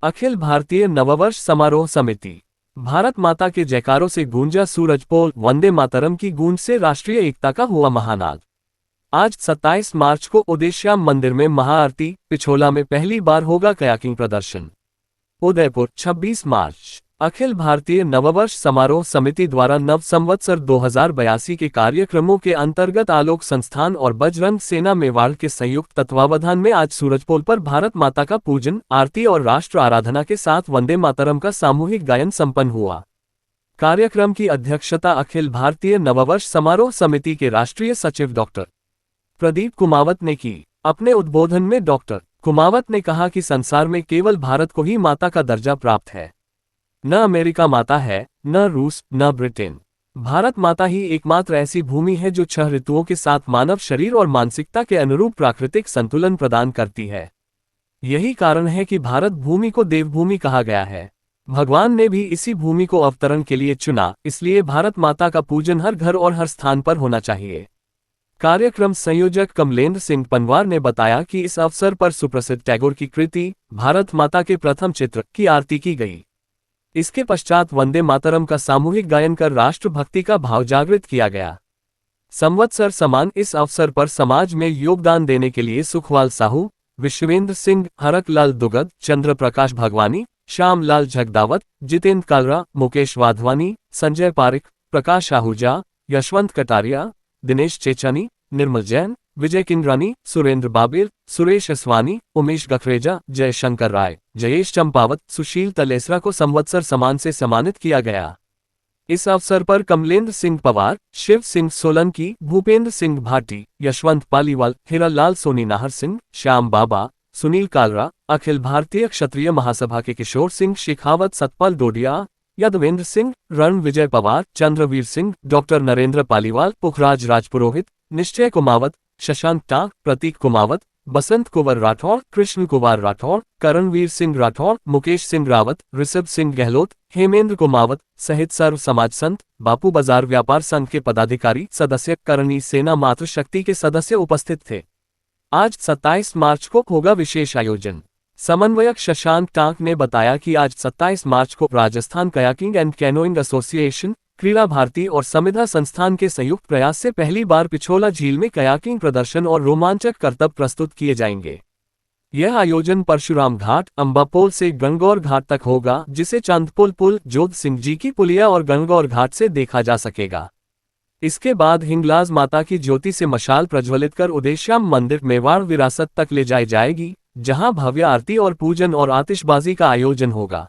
अखिल भारतीय नववर्ष समारोह समिति। भारत माता के जयकारों से गूंजा सूरजपोल, वंदे मातरम की गूंज से राष्ट्रीय एकता का हुआ महानाद। आज 27 मार्च को उदेश्याम मंदिर में महाआरती, पिछोला में पहली बार होगा कयाकिंग प्रदर्शन। उदयपुर 26 मार्च। अखिल भारतीय नववर्ष समारोह समिति द्वारा नव संवत्सर 2082 के कार्यक्रमों के अंतर्गत आलोक संस्थान और बजरंग सेना मेवाड़ के संयुक्त तत्वावधान में आज सूरजपोल पर भारत माता का पूजन, आरती और राष्ट्र आराधना के साथ वंदे मातरम का सामूहिक गायन संपन्न हुआ। कार्यक्रम की अध्यक्षता अखिल भारतीय नववर्ष समारोह समिति के राष्ट्रीय सचिव डॉक्टर प्रदीप कुमावत ने की। अपने उद्बोधन में डॉक्टर कुमावत ने कहा कि संसार में केवल भारत को ही माता का दर्जा प्राप्त है। न अमेरिका माता है, न रूस, न ब्रिटेन। भारत माता ही एकमात्र ऐसी भूमि है जो 6 ऋतुओं के साथ मानव शरीर और मानसिकता के अनुरूप प्राकृतिक संतुलन प्रदान करती है। यही कारण है कि भारत भूमि को देवभूमि कहा गया है। भगवान ने भी इसी भूमि को अवतरण के लिए चुना, इसलिए भारत माता का पूजन हर घर और हर स्थान पर होना चाहिए। कार्यक्रम संयोजक कमलेंद्र सिंह पनवार ने बताया कि इस अवसर पर सुप्रसिद्ध टैगोर की कृति भारत माता के प्रथम चित्र की आरती की गई। इसके पश्चात वंदे मातरम का सामूहिक गायन कर राष्ट्रभक्ति का भाव जागृत किया गया। संवत्सर समान इस अवसर पर समाज में योगदान देने के लिए सुखवाल साहू, विश्वेंद्र सिंह, हरक लाल दुगद, चंद्र प्रकाश भगवानी, श्याम लाल झगदावत, जितेंद्र कालरा, मुकेश वाधवानी, संजय पारिक, प्रकाश आहूजा, यशवंत कटारिया, दिनेश चेचानी, निर्मल जैन, विजय किंद्रानी, सुरेंद्र बाबिर, सुरेश असवानी, उमेश गखरेजा, जयशंकर राय, जयेश चंपावत, सुशील तलेसरा को संवत्सर समान से सम्मानित किया गया। इस अवसर पर कमलेंद्र सिंह पवार, शिव सिंह सोलंकी, भूपेंद्र सिंह भाटी, यशवंत पालीवाल, हीरालाल सोनी नाहर सिंह, श्याम बाबा, सुनील कालरा, अखिल भारतीय क्षत्रिय महासभा के किशोर सिंह शेखावत, सतपाल डोडिया, यादवेंद्र सिंह, रण विजय पवार, चंद्रवीर सिंह, डॉक्टर नरेंद्र पालीवाल, पुखराज राजपुरोहित, निश्चय कुमावत, शशांक टाक, प्रतीक कुमावत, बसंत कुंवर राठौर, कृष्ण कुमार राठौर, करणवीर सिंह राठौर, मुकेश सिंह रावत, ऋषभ सिंह गहलोत, हेमेंद्र कुमावत सहित सर्व समाज संत, बापू बाजार व्यापार संघ के पदाधिकारी, सदस्य, करणी सेना मातृशक्ति के सदस्य उपस्थित थे। आज 27 मार्च को होगा विशेष आयोजन। समन्वयक शशांक टाक ने बताया कि आज 27 मार्च को Rajasthan kayaking and canoeing association, क्रीड़ा भारती और समिधा संस्थान के संयुक्त प्रयास से पहली बार पिछोला झील में कयाकिंग प्रदर्शन और रोमांचक करतब प्रस्तुत किए जाएंगे। यह आयोजन परशुराम घाट, अंबापोल से गणगौर घाट तक होगा, जिसे चांदपुल पुल, जोध सिंह जी की पुलिया और गणगौर घाट से देखा जा सकेगा। इसके बाद हिंगलाज माता की ज्योति से मशाल प्रज्वलित कर उदेश्याम मंदिर मेवाड़ विरासत तक ले जाई जाएगी, जहां भव्य आरती और पूजन और आतिशबाजी का आयोजन होगा।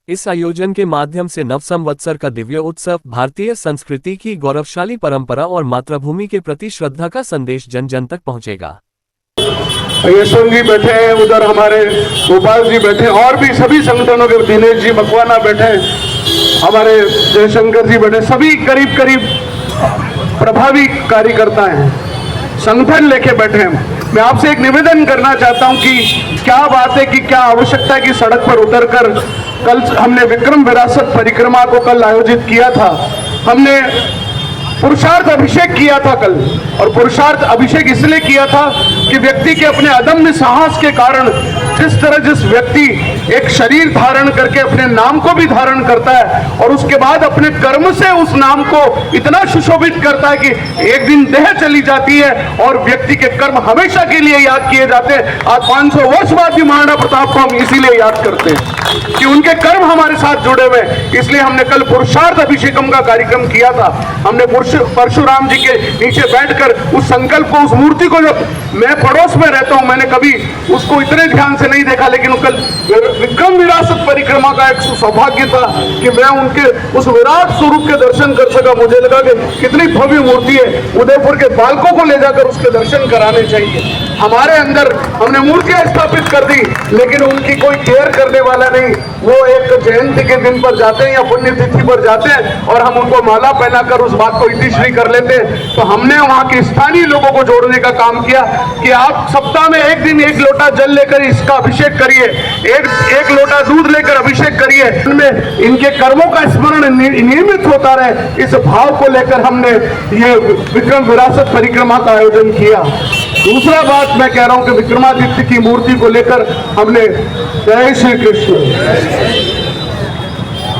इस आयोजन के माध्यम से नव संवत्सर का दिव्य उत्सव, भारतीय संस्कृति की गौरवशाली परंपरा और मातृभूमि के प्रति श्रद्धा का संदेश जन जन तक पहुंचेगा। यशवंत जी बैठे हैं, उधर हमारे गोपाल जी बैठे, और भी सभी संगठनों के दिनेश जी मकवाना बैठे, हमारे जयशंकर जी बैठे, सभी करीब करीब प्रभावी कार्यकर्ता हैं, संगठन लेके बैठे हैं। मैं आपसे एक निवेदन करना चाहता हूं कि क्या बात है, कि क्या आवश्यकता है कि सड़क पर उतरकर, कल हमने विक्रम विरासत परिक्रमा को कल आयोजित किया था, हमने पुरुषार्थ अभिषेक किया था कल, और पुरुषार्थ अभिषेक इसलिए किया था कि व्यक्ति के अपने अदम्य साहस के कारण जिस व्यक्ति एक शरीर धारण करके अपने नाम को भी धारण करता है और उसके बाद अपने कर्म से उस नाम को इतना सुशोभित करता है कि एक दिन देह चली जाती है और व्यक्ति के कर्म हमेशा के लिए याद किए जाते हैं। आज 500 वर्ष बाद भी महाराणा प्रताप को हम इसीलिए याद करते हैं कि उनके कर्म हमारे साथ जुड़े हुए, इसलिए हमने कल पुरुषार्थ अभिषेकम का कार्यक्रम किया था। हमने परशुराम जी के नीचे बैठकर उस संकल्प को, उस मूर्ति को, जब मैं पड़ोस में रहता हूं, मैंने कभी उसको इतने ध्यान से नहीं देखा, लेकिन कल विक्रम विरासत परिक्रमा का एक सौभाग्य था कि मैं उनके उस विराट स्वरूप के दर्शन कर सका। मुझे लगा कि कितनी भव्य मूर्ति है, उदयपुर के बालकों को ले जाकर उसके दर्शन कराने चाहिए। हमारे अंदर हमने मूर्तियां स्थापित कर दी, लेकिन उनकी कोई केयर करने वाला नहीं। वो एक जयंती के दिन पर जाते हैं या पुण्यतिथि पर जाते हैं और हम उनको माला पहनाकर उस बात को इतिश्री कर लेते हैं। तो हमने वहां के स्थानीय लोगों को जोड़ने का काम किया कि आप सप्ताह में एक दिन 1 लोटा जल लेकर इसका अभिषेक करिए, एक लोटा दूध लेकर अभिषेक करिए, इनमें इनके कर्मों का स्मरण नियमित होता रहे। इस भाव को लेकर हमने ये विक्रम विरासत परिक्रमा का आयोजन किया। दूसरा बात मैं कह रहा हूं कि विक्रमादित्य की मूर्ति को लेकर हमने जय श्री कृष्ण,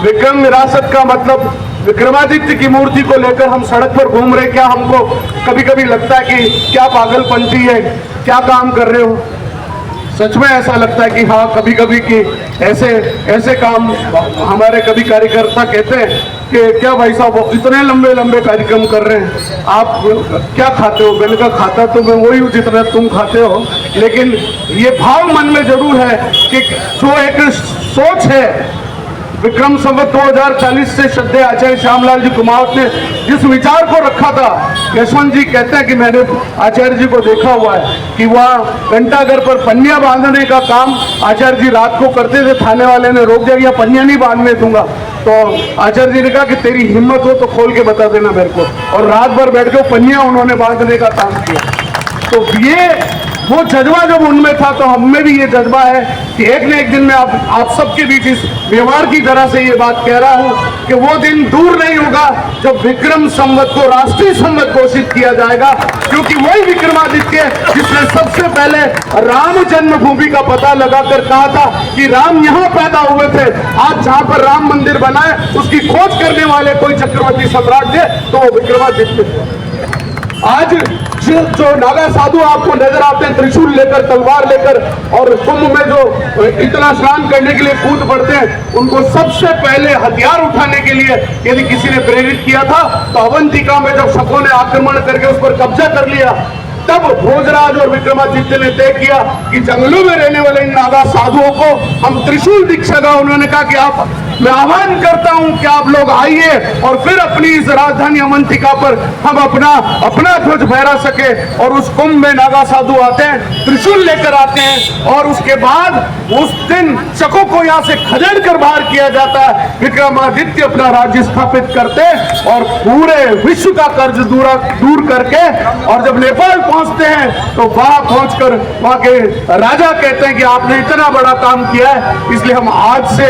विक्रम विरासत का मतलब विक्रमादित्य की मूर्ति को लेकर हम सड़क पर घूम रहे, क्या हमको कभी कभी लगता है कि क्या पागलपंती है, क्या काम कर रहे हो? सच में ऐसा लगता है कि हाँ, कभी कभी कि ऐसे ऐसे काम हमारे कभी कार्यकर्ता कहते हैं कि क्या भाई साहब वो इतने लंबे लंबे कार्यक्रम कर रहे हैं, आप क्या खाते हो? मैंने कहा खाता तो मैं वही हूँ जितना तुम खाते हो, लेकिन ये भाव मन में जरूर है कि जो एक सोच है विक्रम संवत 2040 से श्रद्धेय आचार्य श्यामलाल जी कुमावत ने जिस विचार को रखा था, यशवंत जी कहते हैं कि मैंने आचार्य जी को देखा हुआ है कि वह घंटाघर पर पन्नियां बांधने का काम आचार्य जी रात को करते थे, थाने वाले ने रोक दिया, पन्नियां नहीं बांधने दूंगा। तो आचार्य जी ने कहा कि तेरी हिम्मत हो तो खोल के बता देना मेरे को, और रात भर बैठ के पन्नियां उन्होंने बांधने का काम किया। तो ये वो जज्बा जब उनमें था तो हम में भी ये जज्बा है कि एक न एक दिन में आप सबके बीच इस व्यवहार की तरह से ये बात कह रहा हूं कि वो दिन दूर नहीं होगा जब विक्रम संवत को राष्ट्रीय संवत घोषित किया जाएगा, क्योंकि वही विक्रमादित्य जिसने सबसे पहले राम जन्मभूमि का पता लगाकर कहा था कि राम यहाँ पैदा हुए थे। आज जहां पर राम मंदिर बना है उसकी खोज करने वाले कोई चक्रवर्ती सम्राट थे तो वो विक्रमादित्य थे। आज जो नागा साधु आपको नजर आते हैं त्रिशूल लेकर, तलवार लेकर, और कुंभ में जो इतना स्नान करने के लिए कूद पड़ते हैं, उनको सबसे पहले हथियार उठाने के लिए यदि किसी ने प्रेरित किया था तो अवंतिका में जब शकों ने आक्रमण करके उस पर कब्जा कर लिया, तब भोजराज और विक्रमादित्य ने तय किया कि जंगलों में रहने वाले इन नागा साधुओं को हम त्रिशूल दीक्षा का, उन्होंने कहा कि आप, मैं आह्वान करता हूं कि आप लोग आइए और फिर अपनी इस राजधानी अवंतिका पर हम अपना ध्वज फहरा सके। और उस कुंभ में नागा साधु आते हैं, त्रिशूल लेकर आते हैं, और उसके बाद उस दिन शकों को यहाँ से खदेड़ कर बाहर किया जाता है। विक्रमादित्य अपना राज्य स्थापित करते और पूरे विश्व का कर्ज दूर करके, और जब नेपाल पहुंचते हैं तो वहां पहुंचकर वहां के राजा कहते हैं कि आपने इतना बड़ा काम किया है, इसलिए हम आज से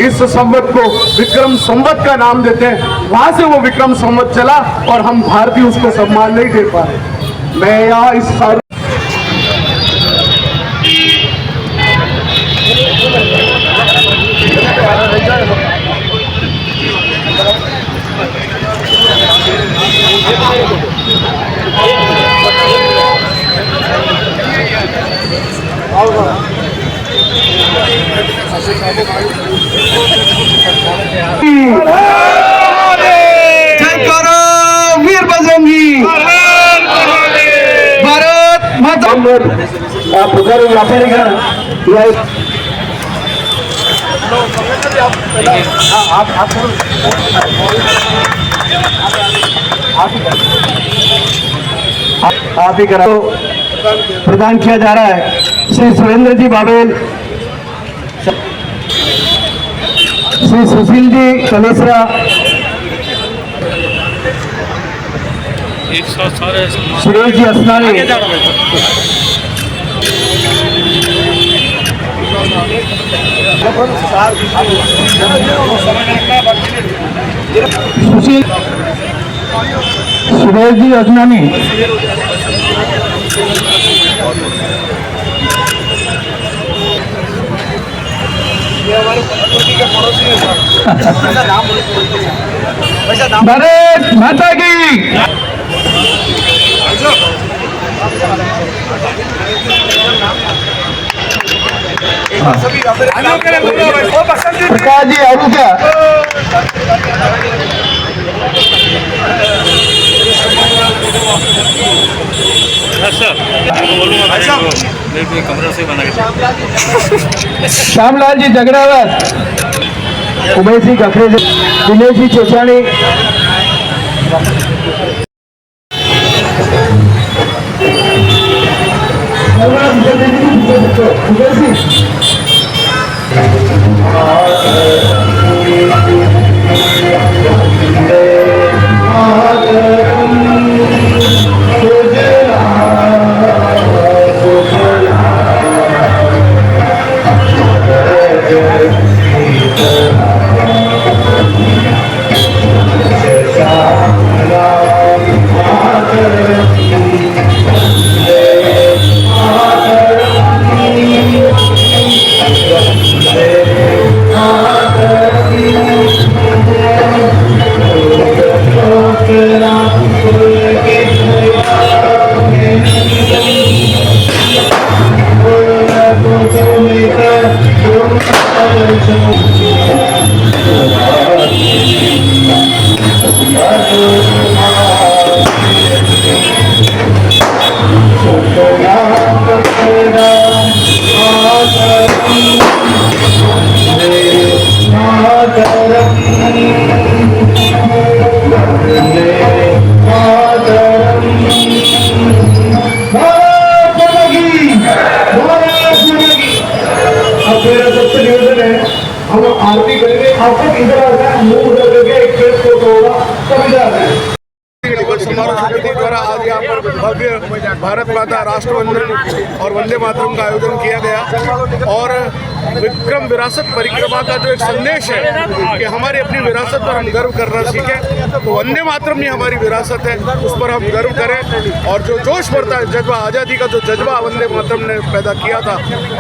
इस संवत को विक्रम संवत का नाम देते हैं। वहां से वो विक्रम संवत चला और हम भारतीय उसको सम्मान नहीं दे पा रहे। मैं यहाँ इस सारे वीर बजरंगी भारत माता। आप उधर आप ही करा प्रदान किया जा रहा है। श्री सुरेंद्र जी बाबेल, श्री सुशील जी कलेसरा, सुरेश जी असनानी, सुशील, सुरेश जी असनानी, भारत माता की। प्रकाश जी आरू क्या श्यामलाल जी जगड़ावत, उमेश जी कखरे, दिनेश जी चेचाणी, करेंगे। आप सब इधर आ जाए, मुंह उधर करके एक पेड़ फोटो होगा, सब इधर आ जाए। समारोह समिति द्वारा आज यहाँ पर भव्य भारत माता राष्ट्रवंदन और वंदे मातरम का आयोजन किया गया और विक्रम विरासत परिक्रमा का जो एक संदेश है कि हमारी अपनी विरासत पर हम गर्व करना सीखें, तो वंदे मातरम ही हमारी विरासत है, उस पर हम गर्व करें। और जो जोश भरता है जज्बा, आज़ादी का जो जज्बा वंदे मातरम ने पैदा किया था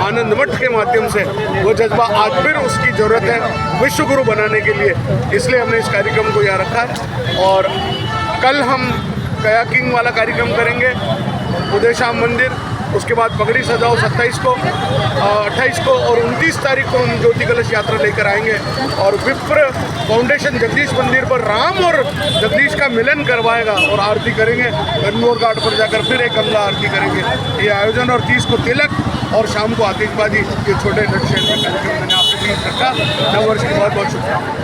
आनंद मठ के माध्यम से, वो जज्बा आज फिर उसकी ज़रूरत है विश्व गुरु बनाने के लिए। इसलिए हमने इस कार्यक्रम को यहाँ रखा है और कल हम कयाकिंग वाला कार्यक्रम करेंगे उदय शाम मंदिर, उसके बाद पगड़ी सजाओ 27 को, 28 को और 29 तारीख को हम ज्योति कलश यात्रा लेकर आएंगे और विप्र फाउंडेशन जगदीश मंदिर पर राम और जगदीश का मिलन करवाएगा और आरती करेंगे। गन्नौर घाट पर जाकर फिर एक गंगा आरती करेंगे ये आयोजन। और 30 को तिलक और शाम को आतिशबाजी, ये छोटे क्षेत्र में कार्यक्रम मैंने आपके बीच रखा। नव वर्ष की बहुत बहुत शुभकामनाएं।